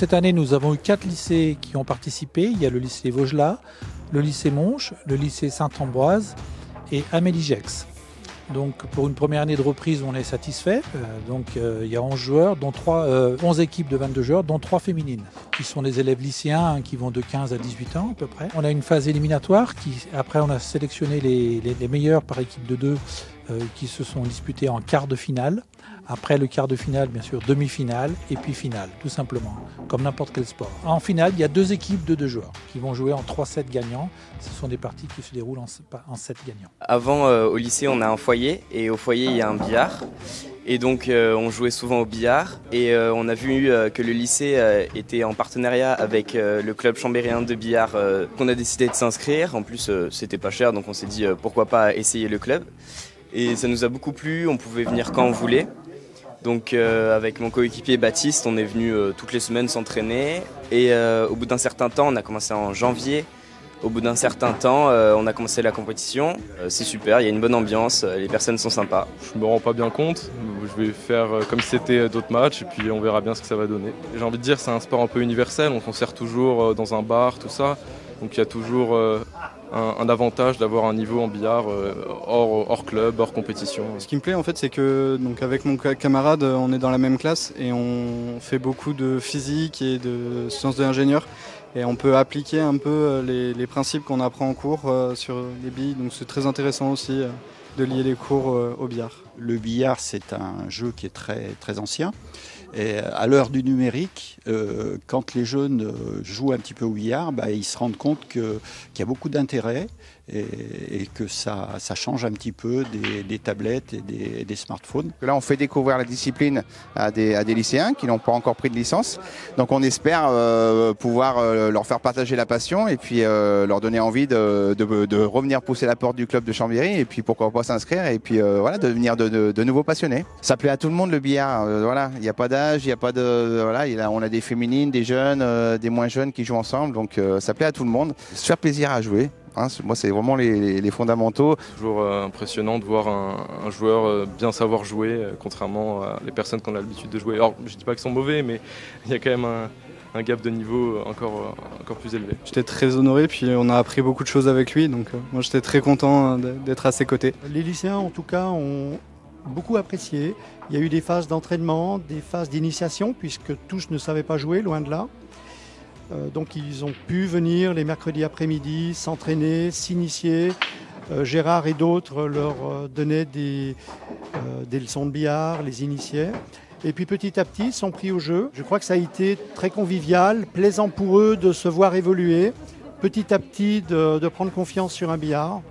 cette année, nous avons eu 4 lycées qui ont participé. Il y a le lycée Vaugelas, le lycée Monche, le lycée Saint-Ambroise et Amélie-Gex. Donc pour une première année de reprise, on est satisfait. Il y a 11 joueurs, dont 11 équipes de 22 joueurs, dont 3 féminines, qui sont des élèves lycéens qui vont de 15 à 18 ans à peu près. On a une phase éliminatoire, après on a sélectionné les meilleurs par équipe de 2 qui se sont disputés en quart de finale. Après le quart de finale, bien sûr, demi-finale et puis finale, tout simplement, comme n'importe quel sport. En finale, il y a 2 équipes de 2 joueurs qui vont jouer en 3 sets gagnants. Ce sont des parties qui se déroulent en 7 gagnants. Avant, au lycée, on a un foyer et au foyer, il y a un billard. Et donc, on jouait souvent au billard et on a vu que le lycée était en partenariat avec le club chambérien de billard qu'on a décidé de s'inscrire. En plus, c'était pas cher, donc on s'est dit pourquoi pas essayer le club. Et ça nous a beaucoup plu, on pouvait venir quand on voulait. Donc avec mon coéquipier Baptiste, on est venu toutes les semaines s'entraîner. Et au bout d'un certain temps, on a commencé en janvier. Au bout d'un certain temps, on a commencé la compétition. C'est super, il y a une bonne ambiance, les personnes sont sympas. Je me rends pas bien compte, je vais faire comme si c'était d'autres matchs et puis on verra bien ce que ça va donner. J'ai envie de dire c'est un sport un peu universel, on s'en sert toujours dans un bar, tout ça. Donc il y a toujours un avantage d'avoir un niveau en billard hors club, hors compétition. Ce qui me plaît en fait, c'est que donc avec mon camarade, on est dans la même classe et on fait beaucoup de physique et de sciences de l'ingénieur. Et on peut appliquer un peu les principes qu'on apprend en cours sur les billes. Donc c'est très intéressant aussi de lier les cours au billard. Le billard, c'est un jeu qui est très, très ancien. Et à l'heure du numérique, quand les jeunes jouent un petit peu au billard, ils se rendent compte qu'il y a beaucoup d'intérêt et que ça change un petit peu des tablettes et des smartphones. Là, on fait découvrir la discipline à des lycéens qui n'ont pas encore pris de licence. Donc on espère pouvoir leur faire partager la passion et puis leur donner envie de revenir pousser la porte du club de Chambéry et puis pourquoi pas s'inscrire et puis voilà, devenir de nouveaux passionnés. Ça plaît à tout le monde le billard, voilà, il n'y a pas d'âge, il n'y a pas de... Voilà, on a des féminines, des jeunes, des moins jeunes qui jouent ensemble, donc ça plaît à tout le monde. Se faire plaisir à jouer. Moi, c'est vraiment les fondamentaux. C'est toujours impressionnant de voir un joueur bien savoir jouer, contrairement à les personnes qu'on a l'habitude de jouer. Alors, je ne dis pas qu'ils sont mauvais, mais il y a quand même un gap de niveau encore plus élevé. J'étais très honoré, puis on a appris beaucoup de choses avec lui, donc moi j'étais très content d'être à ses côtés. Les lycéens, en tout cas, ont beaucoup apprécié. Il y a eu des phases d'entraînement, des phases d'initiation, puisque tous ne savaient pas jouer, loin de là. Donc ils ont pu venir les mercredis après-midi, s'entraîner, s'initier. Gérard et d'autres leur donnaient des leçons de billard, les initiaient. Et puis petit à petit, ils sont pris au jeu. Je crois que ça a été très convivial, plaisant pour eux de se voir évoluer, petit à petit de prendre confiance sur un billard.